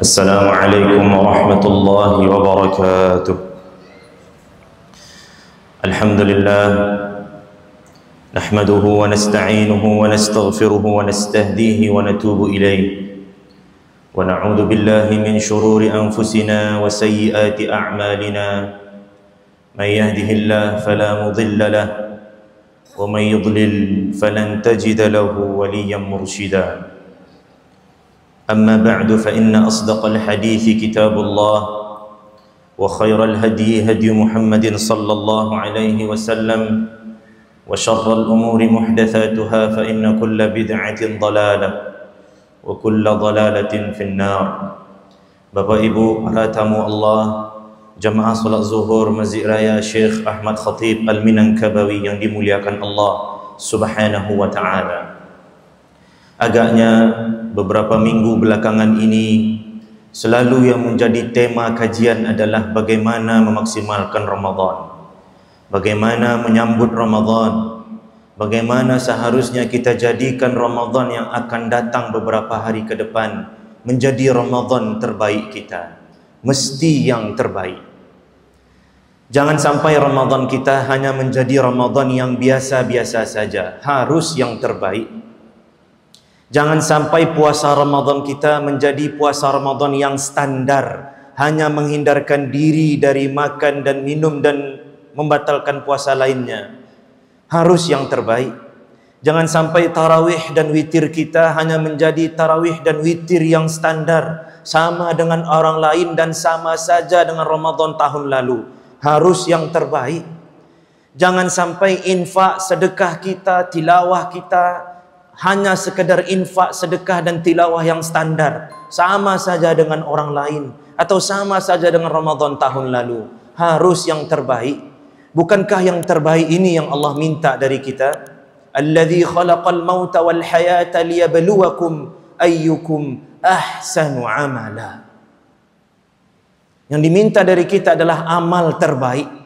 السلام عليكم ورحمة الله وبركاته. الحمد لله نحمده ونستعينه ونستغفره ونستهديه ونتوب إليه ونعوذ بالله من شرور أنفسنا وسيئات أعمالنا. من يهده الله فلا مضل له ومن يضلل فلن تجد له وليا مرشدا. أما بعد فإن أصدق الحديث كتاب الله وخير الهدي هدي محمد صلى الله عليه وسلم وشر الأمور محدثاتها فإن كل بدعة ضلالة وكل ضلالة في النار. Bapak Ibu para tamu Allah, jamaah salat zuhur Masjid Raya Syekh Ahmad Khatib Al-Minangkabawi yang dimuliakan Allah Subhanahu wa taala. Agaknya beberapa minggu belakangan ini selalu yang menjadi tema kajian adalah bagaimana memaksimalkan Ramadan, bagaimana menyambut Ramadan, bagaimana seharusnya kita jadikan Ramadan yang akan datang beberapa hari ke depan menjadi Ramadan terbaik kita, mesti yang terbaik. Jangan sampai Ramadan kita hanya menjadi Ramadan yang biasa-biasa saja, harus yang terbaik. Jangan sampai puasa Ramadan kita menjadi puasa Ramadan yang standar, hanya menghindarkan diri dari makan dan minum dan membatalkan puasa lainnya. Harus yang terbaik. Jangan sampai tarawih dan witir kita hanya menjadi tarawih dan witir yang standar, sama dengan orang lain dan sama saja dengan Ramadan tahun lalu. Harus yang terbaik. Jangan sampai infak, sedekah kita, tilawah kita hanya sekedar infak, sedekah dan tilawah yang standar, sama saja dengan orang lain atau sama saja dengan Ramadan tahun lalu. Harus yang terbaik. Bukankah yang terbaik ini yang Allah minta dari kita? Alladzi khalaqal mauta wal hayata liyabluwakum ayyukum ahsanu amala. Yang diminta dari kita adalah amal terbaik.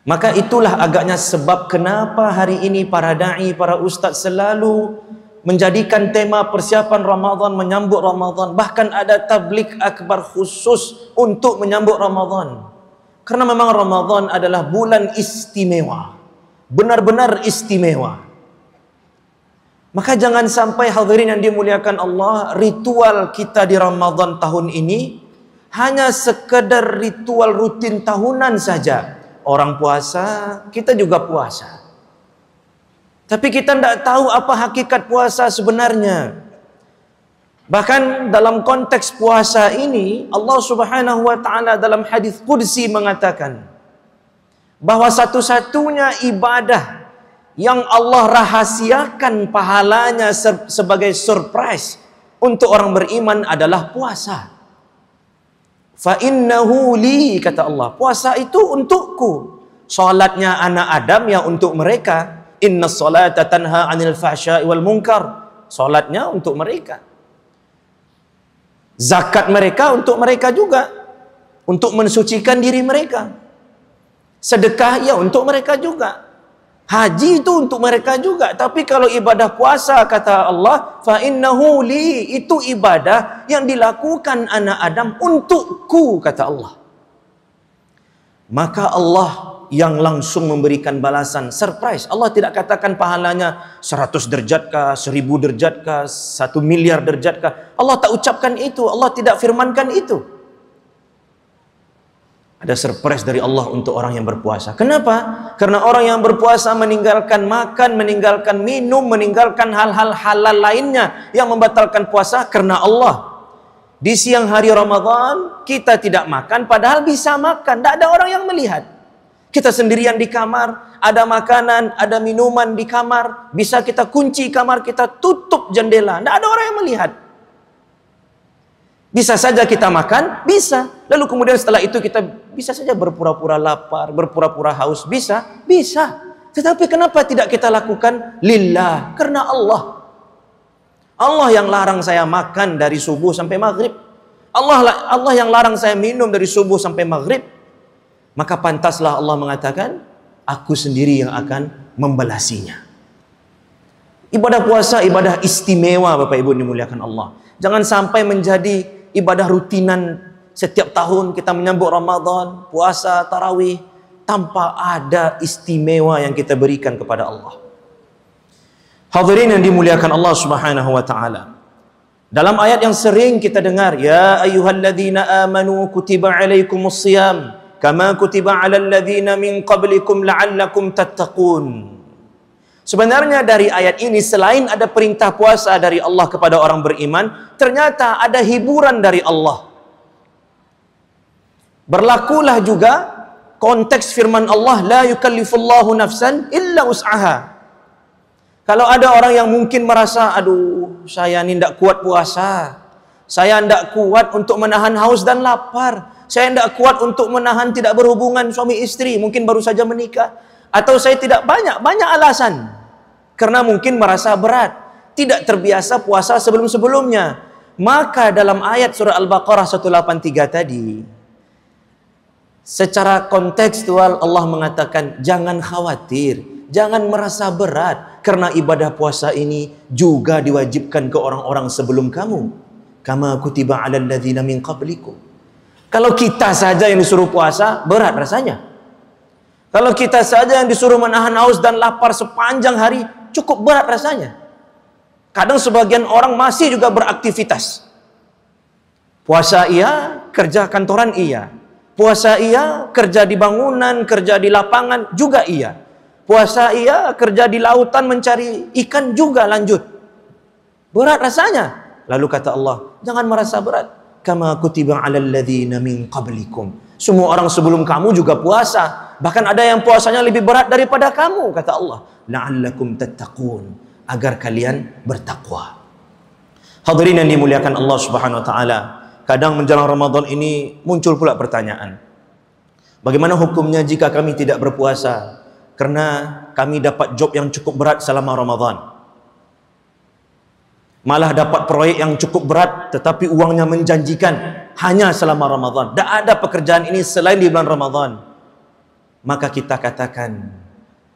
Maka itulah agaknya sebab kenapa hari ini para da'i, para ustaz selalu menjadikan tema persiapan Ramadan, menyambut Ramadan. Bahkan ada tabligh akbar khusus untuk menyambut Ramadan. Karena memang Ramadan adalah bulan istimewa, benar-benar istimewa. Maka jangan sampai hadirin yang dimuliakan Allah, ritual kita di Ramadan tahun ini hanya sekedar ritual rutin tahunan saja. Orang puasa, kita juga puasa. Tapi kita tidak tahu apa hakikat puasa sebenarnya. Bahkan dalam konteks puasa ini, Allah Subhanahu wa taala dalam hadis qudsi mengatakan bahwa satu-satunya ibadah yang Allah rahasiakan pahalanya sebagai surprise untuk orang beriman adalah puasa. Fa innahu li, kata Allah, puasa itu untukku. Salatnya anak Adam ya untuk mereka. Inna salata tanha 'anil fahsya'i wal munkar. Salatnya untuk mereka. Zakat mereka untuk mereka juga, untuk mensucikan diri mereka. Sedekah ya untuk mereka juga. Haji itu untuk mereka juga. Tapi kalau ibadah puasa, kata Allah, fa innahu li, itu ibadah yang dilakukan anak Adam untukku, kata Allah. Maka Allah yang langsung memberikan balasan surprise. Allah tidak katakan pahalanya 100 derajat kah, 1000 derajat kah, 1 miliar derajat kah. Allah tak ucapkan itu, Allah tidak firmankan itu. Ada surprise dari Allah untuk orang yang berpuasa. Kenapa? Karena orang yang berpuasa meninggalkan makan, meninggalkan minum, meninggalkan hal-hal halal lainnya yang membatalkan puasa karena Allah. Di siang hari Ramadan kita tidak makan padahal bisa makan. Tidak ada orang yang melihat. Kita sendirian di kamar, ada makanan, ada minuman di kamar, bisa kita kunci kamar, kita tutup jendela. Tidak ada orang yang melihat. Bisa saja kita makan, bisa. Lalu kemudian setelah itu kita bisa saja berpura-pura lapar, berpura-pura haus, bisa. Tetapi kenapa tidak kita lakukan? Lillah, karena Allah. Allah yang larang saya makan dari subuh sampai maghrib. Allah yang larang saya minum dari subuh sampai maghrib. Maka pantaslah Allah mengatakan, aku sendiri yang akan membalasinya. Ibadah puasa ibadah istimewa Bapak Ibu dimuliakan Allah. Jangan sampai menjadi ibadah rutinan setiap tahun kita menyambut Ramadan, puasa, tarawih, tanpa ada istimewa yang kita berikan kepada Allah. Hadirin yang dimuliakan Allah Subhanahu wa taala. Dalam ayat yang sering kita dengar, ya ayyuhalladzina amanu kutiba alaikumus shiyam kama kutiba alal ladzina min qablikum la'allakum tattaqun. Sebenarnya dari ayat ini selain ada perintah puasa dari Allah kepada orang beriman, ternyata ada hiburan dari Allah. Berlakulah juga konteks firman Allah, la yukallifullahu nafsan illa wus'aha. Kalau ada orang yang mungkin merasa, aduh, saya ini tidak kuat puasa, saya tidak kuat untuk menahan haus dan lapar, saya tidak kuat untuk menahan tidak berhubungan suami istri, mungkin baru saja menikah, atau saya tidak banyak alasan, karena mungkin merasa berat, tidak terbiasa puasa sebelum-sebelumnya. Maka dalam ayat surah Al-Baqarah 183 tadi, secara kontekstual Allah mengatakan, jangan khawatir, jangan merasa berat, karena ibadah puasa ini juga diwajibkan ke orang-orang sebelum kamu. Kama kutiba 'alal ladzina min qablikum. Kalau kita saja yang disuruh puasa, berat rasanya. Kalau kita saja yang disuruh menahan haus dan lapar sepanjang hari, cukup berat rasanya. Kadang sebagian orang masih juga beraktivitas. Puasa iya, kerja kantoran iya. Puasa iya, kerja di bangunan, kerja di lapangan juga iya. Puasa iya, kerja di lautan mencari ikan juga lanjut. Berat rasanya. Lalu kata Allah, jangan merasa berat. Kama kutiba 'alal ladzina min qablikum. Semua orang sebelum kamu juga puasa. Bahkan ada yang puasanya lebih berat daripada kamu, kata Allah. La'allakum tattaqun, agar kalian bertakwa. Hadirin yang dimuliakan Allah Subhanahu wa taala. Kadang menjelang Ramadan ini muncul pula pertanyaan. Bagaimana hukumnya jika kami tidak berpuasa? Karena kami dapat job yang cukup berat selama Ramadan. Malah dapat proyek yang cukup berat tetapi uangnya menjanjikan hanya selama Ramadan. Tak ada pekerjaan ini selain di bulan Ramadan. Maka kita katakan,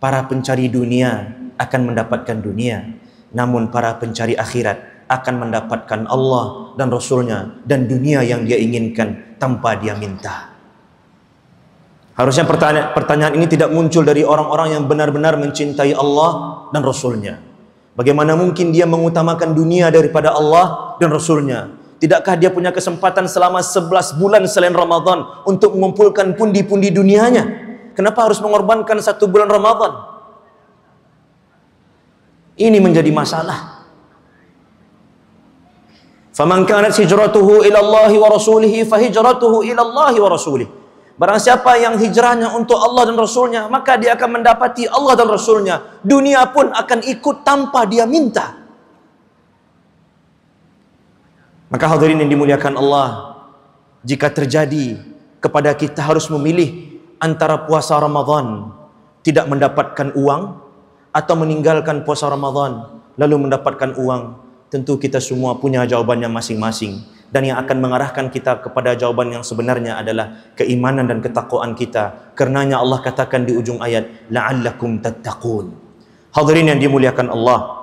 para pencari dunia akan mendapatkan dunia, namun para pencari akhirat akan mendapatkan Allah dan Rasulnya dan dunia yang dia inginkan tanpa dia minta. Harusnya pertanyaan ini tidak muncul dari orang-orang yang benar-benar mencintai Allah dan Rasulnya. Bagaimana mungkin dia mengutamakan dunia daripada Allah dan Rasulnya? Tidakkah dia punya kesempatan selama 11 bulan selain Ramadan untuk mengumpulkan pundi-pundi dunianya? Kenapa harus mengorbankan 1 bulan Ramadan? Ini menjadi masalah. Faman kanat hijratuhu ila Allah wa rasulihi fa hijratuhu ila Allah wa rasulihi. Barang siapa yang hijrahnya untuk Allah dan Rasulnya, maka dia akan mendapati Allah dan Rasulnya. Dunia pun akan ikut tanpa dia minta. Maka hadirin yang dimuliakan Allah, jika terjadi kepada kita harus memilih antara puasa Ramadan tidak mendapatkan uang atau meninggalkan puasa Ramadan lalu mendapatkan uang, tentu kita semua punya jawabannya masing-masing. Dan yang akan mengarahkan kita kepada jawaban yang sebenarnya adalah keimanan dan ketakwaan kita. Karenanya Allah katakan di ujung ayat, la'allakum tattaqun. Hadirin yang dimuliakan Allah,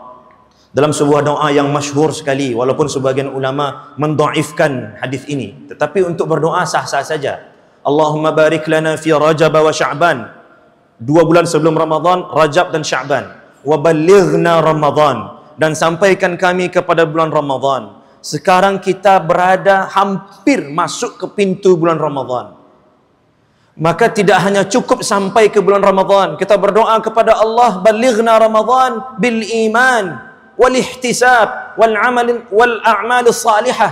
dalam sebuah doa yang masyhur sekali, walaupun sebagian ulama mendhaifkan hadis ini, tetapi untuk berdoa sah-sah saja. Allahumma barik lana fi Rajab wa Sya'ban. 2 bulan sebelum Ramadan, Rajab dan Sya'ban. Wa ballighna Ramadan, dan sampaikan kami kepada bulan Ramadan. Sekarang kita berada hampir masuk ke pintu bulan Ramadan. Maka tidak hanya cukup sampai ke bulan Ramadan, kita berdoa kepada Allah, ballighna Ramadan bil iman wal ihtisab wal amal wal a'mal salihah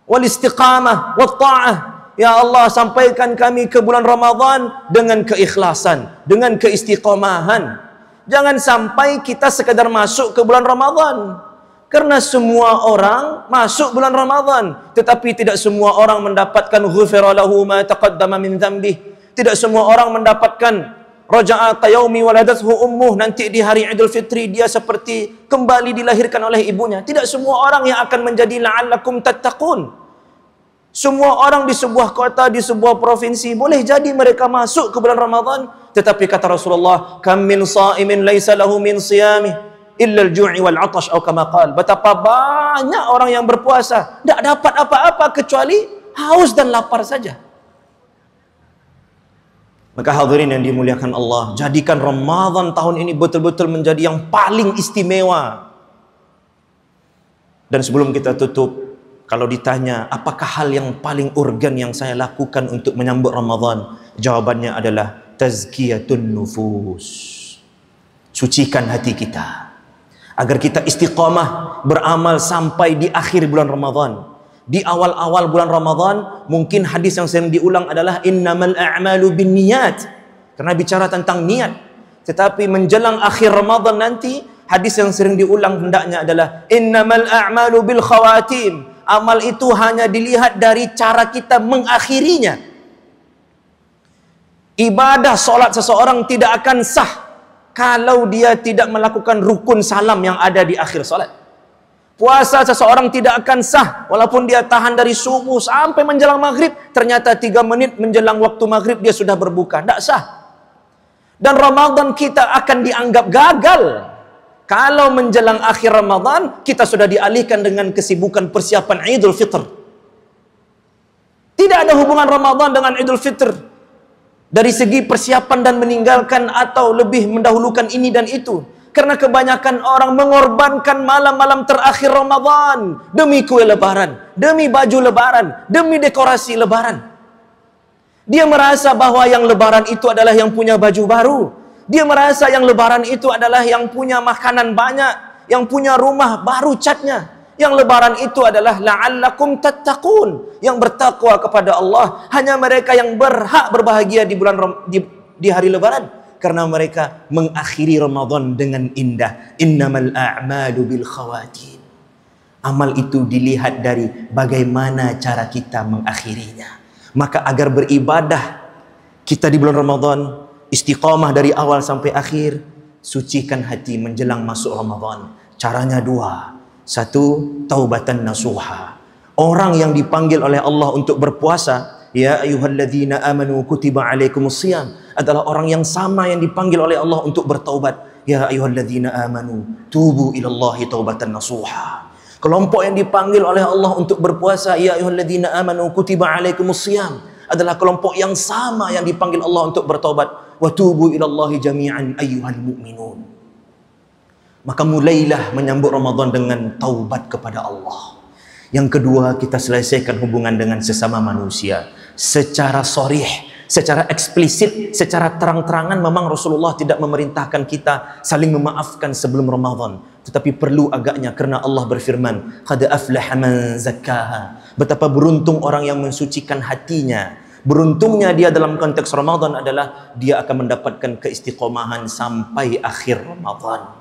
wal istiqamah wat ta'ah. Ya Allah, sampaikan kami ke bulan Ramadan dengan keikhlasan, dengan keistiqomahan. Jangan sampai kita sekadar masuk ke bulan Ramadan. Karena semua orang masuk bulan Ramadan, tetapi tidak semua orang mendapatkan ghufira lahu ma taqaddama min dzambih. Tidak semua orang mendapatkan raja'a qayaumi waladathu ummuh, nanti di hari Idul Fitri dia seperti kembali dilahirkan oleh ibunya. Tidak semua orang yang akan menjadi la'allakum tattaqun. Semua orang di sebuah kota, di sebuah provinsi, boleh jadi mereka masuk ke bulan Ramadan, tetapi kata Rasulullah, kam min sha'imin laisa lahu min siyamih illa al-ju'i wal 'atash atau kama qala. Betapa banyak orang yang berpuasa tidak dapat apa-apa kecuali haus dan lapar saja. Maka hadirin yang dimuliakan Allah, jadikan Ramadan tahun ini betul-betul menjadi yang paling istimewa. Dan sebelum kita tutup, kalau ditanya apakah hal yang paling urgen yang saya lakukan untuk menyambut Ramadan, jawabannya adalah tazkiyatun nufus. Sucikan hati kita agar kita istiqamah beramal sampai di akhir bulan Ramadan. Di awal-awal bulan Ramadan mungkin hadis yang sering diulang adalah innamal a'malu binniyat, karena bicara tentang niat. Tetapi menjelang akhir Ramadan nanti, hadis yang sering diulang hendaknya adalah innamal a'malu bil khawatim. Amal itu hanya dilihat dari cara kita mengakhirinya. Ibadah solat seseorang tidak akan sah kalau dia tidak melakukan rukun salam yang ada di akhir solat. Puasa seseorang tidak akan sah walaupun dia tahan dari subuh sampai menjelang maghrib, ternyata 3 menit menjelang waktu maghrib dia sudah berbuka. Tidak sah. Dan Ramadan kita akan dianggap gagal kalau menjelang akhir Ramadan kita sudah dialihkan dengan kesibukan persiapan Idul Fitr. Tidak ada hubungan Ramadan dengan Idul Fitr dari segi persiapan dan meninggalkan atau lebih mendahulukan ini dan itu. Karena kebanyakan orang mengorbankan malam-malam terakhir Ramadan demi kue lebaran, demi baju lebaran, demi dekorasi lebaran. Dia merasa bahwa yang lebaran itu adalah yang punya baju baru. Dia merasa yang lebaran itu adalah yang punya makanan banyak, yang punya rumah baru catnya. Yang lebaran itu adalah la'allakum tattaqun, yang bertakwa kepada Allah. Hanya mereka yang berhak berbahagia di bulan di hari lebaran, karena mereka mengakhiri Ramadan dengan indah. Innamal a'malu bil khawatim. Amal itu dilihat dari bagaimana cara kita mengakhirinya. Maka agar beribadah kita di bulan Ramadan istiqamah dari awal sampai akhir, sucikan hati menjelang masuk Ramadan. Caranya 2. 1, taubatan nasuha. Orang yang dipanggil oleh Allah untuk berpuasa, ya ayyuhalladzina amanu kutiba alaikumusiyam, adalah orang yang sama yang dipanggil oleh Allah untuk bertaubat. Ya ayyuhalladzina amanu tubu ilallahi taubatan nasuha. Kelompok yang dipanggil oleh Allah untuk berpuasa, ya ayyuhalladzina amanu kutiba alaikumusiyam, adalah kelompok yang sama yang dipanggil Allah untuk bertaubat. Wa tubu ilallahi jami'an ayyuhal mu'minun. Maka mulailah menyambut Ramadan dengan taubat kepada Allah. Yang kedua, kita selesaikan hubungan dengan sesama manusia secara sharih, secara eksplisit, secara terang-terangan. Memang Rasulullah tidak memerintahkan kita saling memaafkan sebelum Ramadan, tetapi perlu agaknya karena Allah berfirman, qad aflaha man zakkaha. Betapa beruntung orang yang mensucikan hatinya. Beruntungnya dia dalam konteks Ramadan adalah dia akan mendapatkan keistiqomahan sampai akhir Ramadan.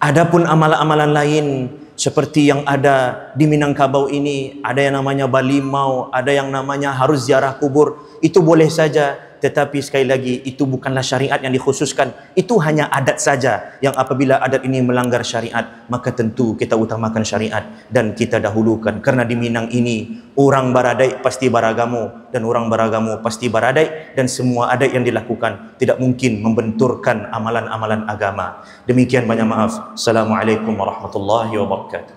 Adapun amalan-amalan lain seperti yang ada di Minangkabau ini, ada yang namanya balimau, ada yang namanya harus ziarah kubur, itu boleh saja. Tetapi sekali lagi, itu bukanlah syariat yang dikhususkan. Itu hanya adat saja, yang apabila adat ini melanggar syariat, maka tentu kita utamakan syariat dan kita dahulukan. Karena di Minang ini, orang baradai pasti baragamu, dan orang baragamu pasti baradai, dan semua adat yang dilakukan tidak mungkin membenturkan amalan-amalan agama. Demikian, banyak maaf. Assalamualaikum warahmatullahi wabarakatuh.